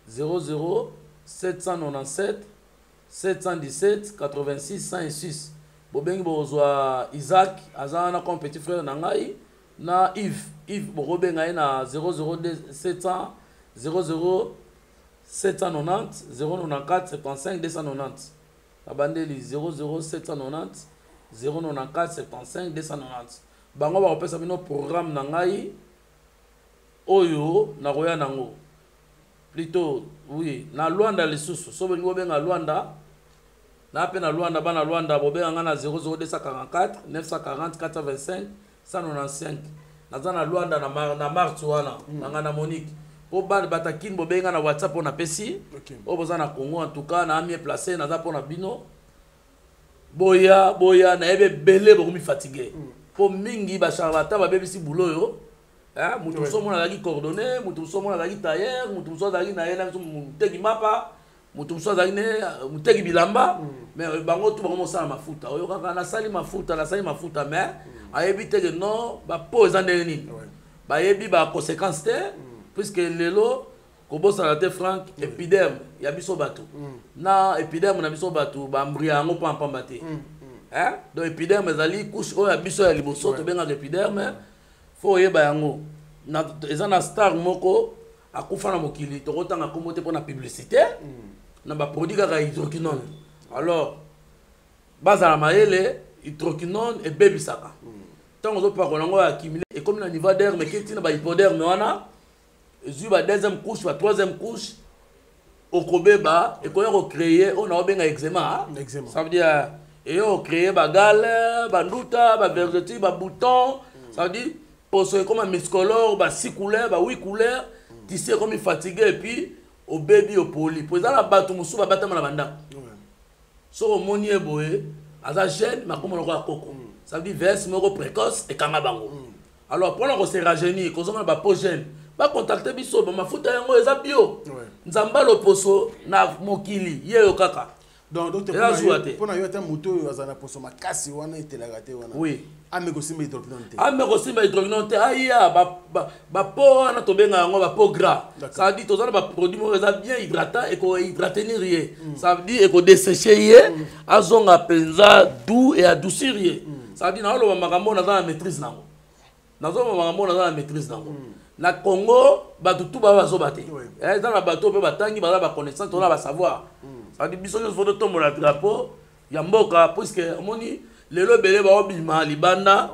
00 797 717 86 106 bobengi bozwa Isaac azana comme petit frère na ngai na Yves bobenga na 00 700 00 790 094 75 290 na bandeli 00 790 094 75 290 bango ba opesa bino programme na ngai oyo na roya nango plutôt oui na Luanda lisusu so bengo benga Luanda na pe na Luanda bana Luanda bobenga na 00244 940 425 195 na Luanda na Martu wana na Monique po ba batakin bobenga na WhatsApp on apesi o boza na Congo en tout cas na ami placé na za pona bino boya na ebe belé bo mi fatigué po mingi ba charlatan ba bebisi boulot yo mutu so mona laki coordonné mutu so mona laki tailleur mutu so laki na yena muteki mapa mutu so laki ne muteki bilamba mais bango tu bango sala mafuta oyo kaka na sali mafuta mais ayebi te que non ba pose en nini ba yebi ba conséquence te puisque lelo ko bosa te Frank épiderme ya biso bato na épiderme na biso bato ba mbria ngo pamba te donc épiderme ezali couche oyo ya biso ya liboso to benga épiderme faut yeba yango na ezana star moko akufa na mokili to kotanga kombo te pona publicité na ba produit kaka hydroquinone alors bazala mayele hydroquinone et baby saka tango zo pakola ngo akimile et comme na niveau d'air mais kiti na ba hypoderme wana ezui ba deuxième couche ba troisième couche okobeba et ko yako créer on a benga eczéma ça veut dire et on créer ba gale ba nduta ba vergeture ba bouton ça veut dire pour ce comme un miscolore ba 6 couleurs ba 8 couleurs tu sais comme il fatigué et puis au baby au poli pour ça la bato musu ba batama na banda so au monier boé aza jeune ma comme on a coco ça veut dire verse moko précoce et kanga bango alors pour on se rajeunir ko zonga ba po jeune ba contacter biso ba mafuta yango eza bio nzamba lo poso na mokili yeyo kaka donc pour na yo ta moto azana poso makasi wana itelagate wana oui ame ko simba hydroquinone te aya ba po na to benga yango ba po gras ça veut dire tozana ba produit mo eza bien hydratant et ko hydratenir ye ça veut dire et ko dessécher ye azonga penza doux et adoucir ye ça veut dire na lo makambo na za maîtrise nango na Congo bato tout ba bazo baté dans la bateau pe batangi ba connaissance on a ba savoir ça dit biso nyonso foto tombola drapeau ya mboka puisque omoni lelo belé ba obima libanda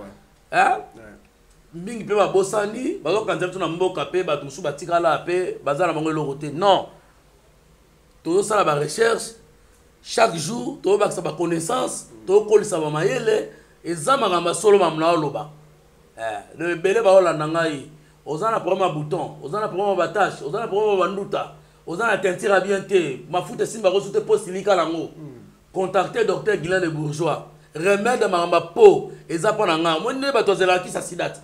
mingi pe ba bosani ba kanza tu na mboka pe bato musu batikala pe bazala bango eloko te non to sala ba recherche chaque jour to ba sa connaissance to kolisa ba mayele ezama ngamba solo mamna oloba le belé ba olanda ngai ozana problème bouton ozana problème batache ozana problème banduta ozana teinture à bien te mafuta simba ko soute poste lika lango contacter docteur Guilain de Bourgeois remède mamba po eza pona nga mo ne bato zela ki sa sidate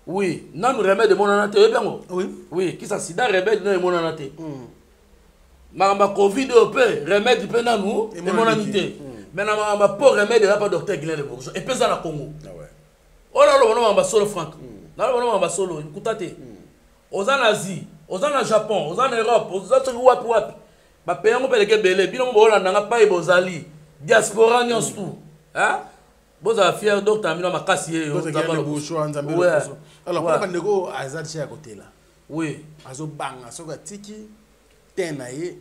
oui nanu remède monana te bengo oui ki sa sida remède no monana te mamba covid pe remède pe nanu e monani te mais na mamba po remède la pas docteur Guilain de Bourgeois et pesa na Congo on a le mamba solo Franck na le mamba solo nkutate ozana Asie ozana Japon ozana Europe ozana wapi ba pays ngo peleke belé bino mo bolanda nga pa bozali diaspora nyonso tout boza fier docteur amino makasi yo nzambalo boshwa nzambelo poso alors kwa bandeko azali chez à côté là oui azo banga soka tiki tena ye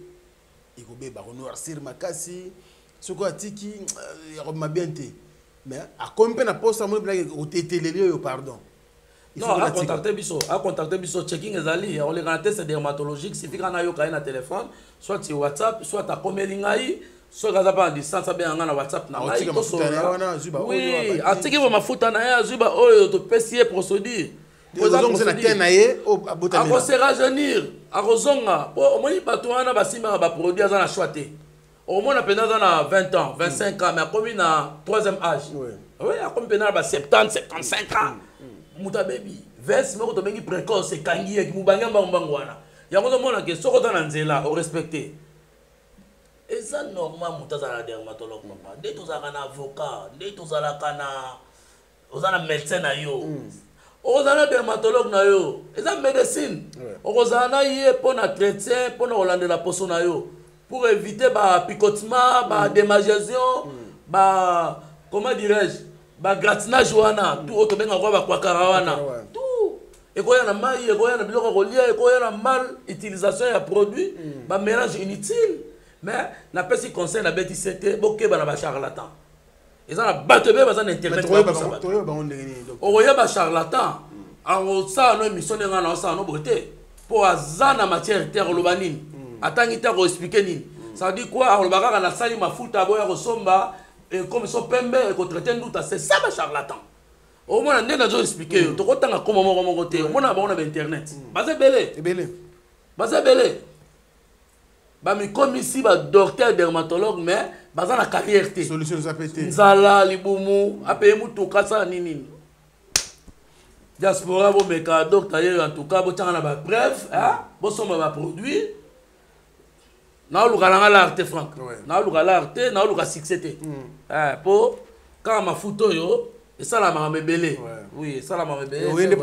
ikobeba ko noircir makasi soka tiki ya ko mabiente mais a combien na poste mo blague o teteleli yo pardon non a contacter biso checking ezali on les garantie c'est dermatologique si fika na yo ka na téléphone soit sur WhatsApp soit ta komelingai soit kaza pa distance bien na WhatsApp na ngai to so oui atiki ba mafuta na ya zuba oyo to pesier procédure se rajeunir akozonga po omoni bato wana basimaka baproduit aza na choite omona mpenza aza na 20 ans 25 ans mais akomi na 3e âge oui akomi mpenza na ba 70 75 ans moto abebi vese moko tobengi précoce ekangi yeki mobangi mbango wana yango ozomona ke soki oza na nzela orespecte eza normal moto aza na dermatologue papa nde tozalaka na avocat nde tozalaka na oza na médecin na yo okozala na dermatologue na yo eza médecine okozala na ye mpo na traité mpo na kolandela poso na yo pour éviter bapicotement badémagiation comment dirais-je bagratinage wana tout oyo tobengaka kwa bakwakara wana tout ekoya na mai ekoya na biloko ya kolia ekoya na mal utilisation ya produit bamélange inutile mais napesi conseil na beti sete bokeba na bacharlatan eza na bato ebe baza na internet okoyeba charlatan akosala no émission ndenge wana osala no boye te mpo aza na matière te akoloba nini atangi te akoexplike nini ça veut dire quoi akoloba kaka nasali mafuta boya kosomba comme so pembe ekotraite nduta c'est ça bacharlatan omona nde nazoexplike yo tokotanga koma moko te omona bango na bainternet baza ebele bamikomisi badocteur dermatologue mais baza na carrière te nzala libumu apeye mutuka asala nini diaspora bomeka docteur yeyo en tout cas botianga na bapreuve bosomba baproduit naoluka nanga larte frank naoluka larte naoluka succès te mpo kaka mafuta oyo esalamaka mebele oui esalamaka mebele toyende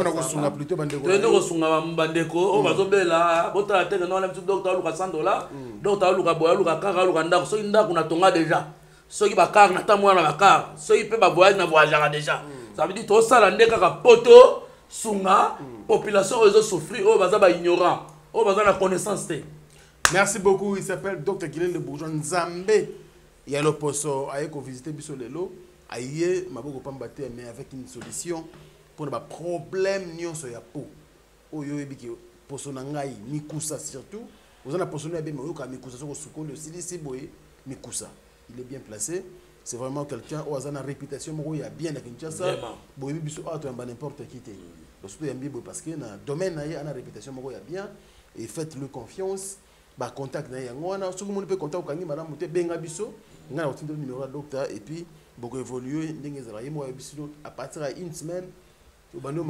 kosunga bandeko oyo bazobela botala tenge naona biso docteur aluka $100 docteur aluka boye aluka kaka aluka ndako soki ndako natonga déjà soki bakare natambola na bakare soki mpe bavoyage na voyageaka déjà ça veut dire tosala nde kaka poto sunga population oyo ezosouffrir oyo baza baignorant oyo baza na connaissance te. Merci beaucoup. Il s'appelle Dr. Guilin Le Bourgeois Nzambe. Il y a le poso à visiter Bissolelo. Aïe, ma beaucoup pambate, mais avec une solution pour le problème nion sur la peau. Oyo ebiki poso nangai mikusa surtout. Vous en avez poso na bien mais oyo mikusa sur suko le silici boy mikusa. Il est bien placé. C'est vraiment quelqu'un au hasard une réputation moko ya bien na Kinshasa. Boy biso auto en n'importe qui té. Surtout yambi boy parce que na domaine na ya na réputation moko ya bien et faites-le confiance. Bah contact na yango wana soki monde peut contact okangi madame te benga biso nga na otindeli numéro ya docteur et puis boko évoluer ndenge ezala ye mo ya biso à partir de une semaine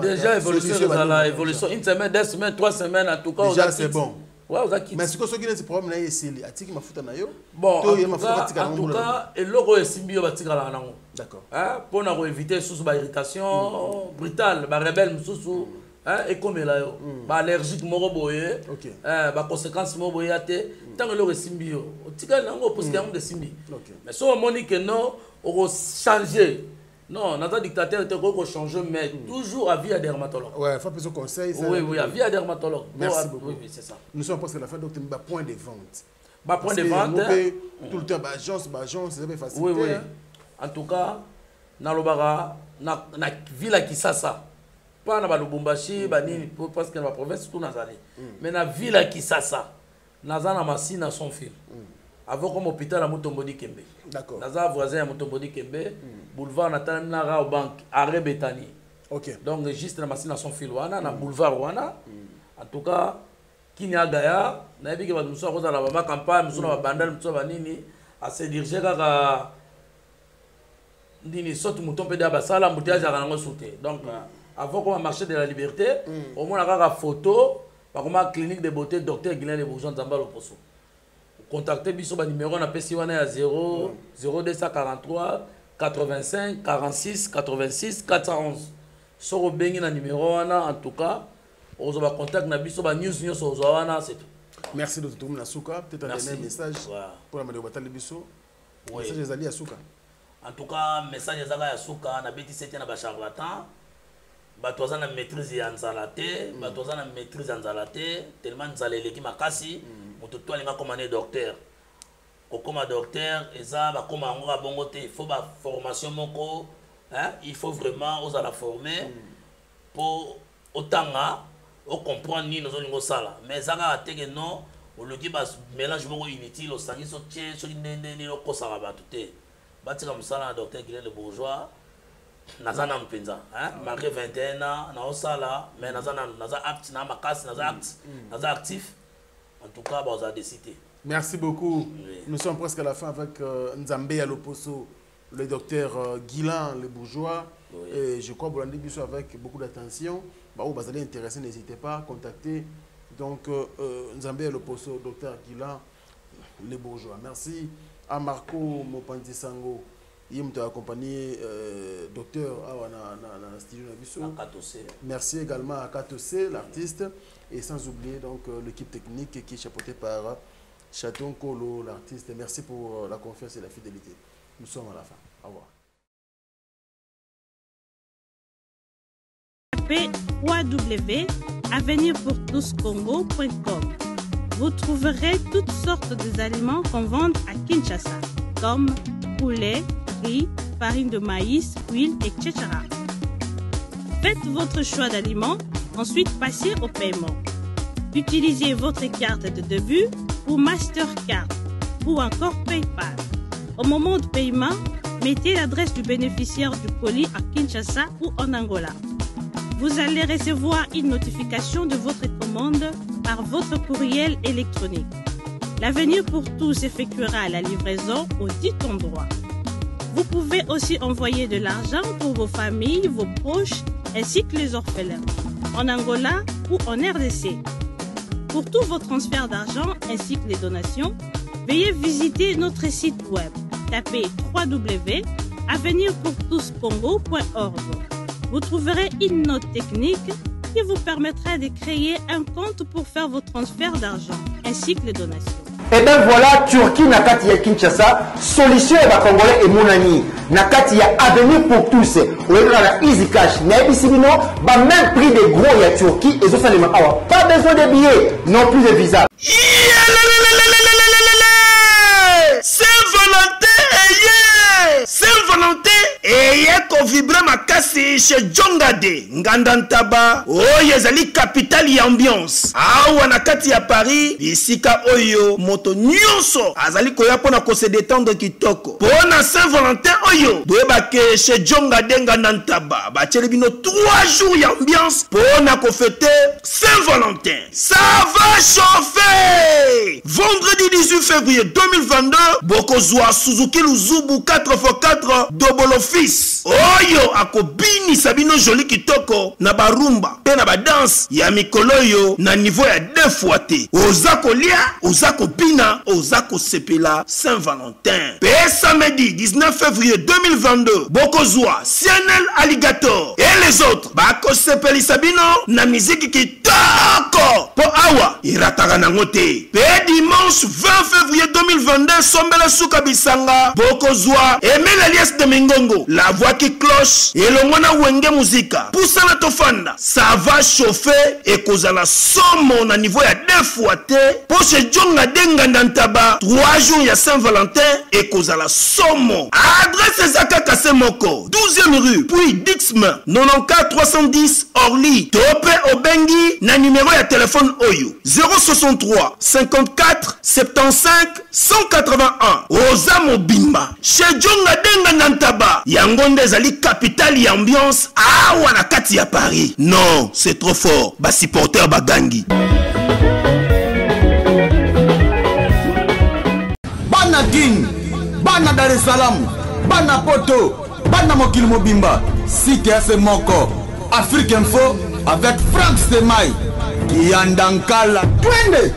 déjà évolution une semaine 2 semaines 3 semaines en tout cas déjà c'est bon ouais vous avez mais ce que soki na ce problème na eseli atiki mafuta na yo bon en tout cas et logo esimbi yo batikala nango d'accord pour na éviter sous ba irritation brutale ba rebelle mususu et comme là yo ba allergique moko boye ba conséquences moko boye ate tant que le simbi yo otika nango parce qu'il y a de simbi mais so monique non on changer non notre dictateur te ko changer mais toujours à via dermatologue ouais faut plus conseil oui à via dermatologue merci beaucoup oui c'est ça nous sommes presque à la fin docteur ba point de vente tout le temps ba agence c'est pas facile oui en tout cas na lobara na ville qui ça pas na Lubumbashi banini parce que la province tout nazali mais na ville Kisasa nazana machine à son fil avant comme hôpital à Mutombodi Kembe d'accord naza voisin à Mutombodi Kembe boulevard Nathan Nara au banque arrêt Betani OK donc juste la machine à son fil wana na boulevard wana en tout cas kinya gaya na ebi ke ba muso ko za la ba campagne muso na ba bandal muso ba nini a se diriger kaka ndini sotu mutompe da ba sala mbutiage à rango souté donc avant qu'on marché de la liberté, au moins on a une photo, par exemple clinique de beauté docteur Guilin Le Bourgeois Nzamba Loposo. Contactez biso ba numéro on appelle à 0 0243 85 46 86 411. Sur bengi na numéro en tout cas, on va contacter na biso ba news sur wana c'est tout. Merci de tout Nasuka, peut-être un dernier message pour la madame Batali biso. Message ezali Asuka. En tout cas, message ezali Asuka na beti c'était na ba charlatan. Bato na maîtrise ya nzala te bato na maîtrise ya nzala te tellement nzala eleki makasi moto to alinga komane docteur kokoma docteur eza bakoma yango bongo te il faut ba formation moko il faut vraiment oza la former pour otanga o comprendre ni nozo lingo sala mais zanga ateke non oloki ba mélange moko inutile o sangi so tie so nene ni lo kosaka bato te batika musala na docteur Guilin Le Bourgeois Nazana mpenza, malgré 21 ans, na osala, mais naza apte, na makas, naza actif. En tout cas, vous avez décidé. Merci beaucoup. Oui. Nous sommes presque à la fin avec Nzambé à l'Oposo, le docteur Guilan, le bourgeois. Oui. Et je crois que vous l'avez dit avec beaucoup d'attention. Vous allez intéressé, n'hésitez pas à contacter. Donc, Nzambé à l'Oposo, docteur Guilan, le bourgeois. Merci à Marco Mopanzi Sango. Il m'a accompagné docteur dans studio Nabiso. Merci également à Katose, l'artiste, et sans oublier donc l'équipe technique qui est chapeautée par Chaton Kolo, l'artiste. Merci pour la confiance et la fidélité. Nous sommes à la fin. Au revoir. Tapez www.avenirpourtouscongo.com. Vous trouverez toutes sortes d'aliments qu'on vend à Kinshasa, comme poulet, riz, farine de maïs, huile, etc. Faites votre choix d'aliments, ensuite passez au paiement. Utilisez votre carte de début ou Mastercard ou encore PayPal. Au moment de paiement, mettez l'adresse du bénéficiaire du colis à Kinshasa ou en Angola. Vous allez recevoir une notification de votre commande par votre courriel électronique. L'avenir pour tous effectuera la livraison au dit endroit. Vous pouvez aussi envoyer de l'argent pour vos familles, vos proches, ainsi que les orphelins, en Angola ou en RDC. Pour tous vos transferts d'argent ainsi que les donations, veuillez visiter notre site web. Tapez www.avenirpourtouscongo.org. Vous trouverez une note technique qui vous permettra de créer un compte pour faire vos transferts d'argent ainsi que les donations. Et bien voilà, Turquie nakati ya Kinshasa, solution ya Congolais et Mounani. Nakati ya avenir pour tous. Ou la easy cash. Mais ici, même prix des gros ya Turquie, et ça, pas besoin de billets, non plus de visa. Saint-Valentin eye kovibra makasi chez Jongade Ngandantaba oyo ezali capitale ya ambiance awa na kati ya Paris bisika oyo moto nyonso azali koya pona ko se détendre kitoko pona Saint-Valentin oyo boyebake chez Jongade Ngandantaba batieli bino 3 jours ya ambiance pona ko fêter Saint-Valentin. Ça va chauffer. Vendredi 18 février 2022 bokozwa Suzuki Luzubu 4x4 double office oyo akobini sabino joli kitoko na barumba pe na badanse ya mikolo yo na niveau ya 2 fois te oza kolia oza kopina oza kosepela Saint-Valentin. Pe samedi 19 février 2022 bokozwa Cianel Alligator et les autres bakosepeli sabino na musique kitoko po awa irataka nango te. Pe dimanche 20 février 2022 sombela suka bisanga bokozwa Emile Alias de Mingongo, la voix qui cloche et le mona wenge musica. Poussa la tofanda, ça va chauffer et cause la somme à niveau ya 2 fois te. Pour ce Djonga Denga Nantaba, 3 jours ya Saint-Valentin et cause la somme. Adresse Zaka Kasemoko, 12e rue, puis Dixme, 94 310 Orly. Topé Obengi, na numéro ya téléphone Oyo, 063 54 75 181. Oza Mobimba, chez Djonga Denga Nantaba, Yangonde ezali capitale ya ambiance awa na kati ya Paris. Non, c'est trop fort. Ba supporter bagangi. Bana King, Bana Dar es Salaam, Bana Poto, Bana Mokili Mobimba, CTF Moko, Afrique Info avec Frank Stemai, Kiandankala, Twende.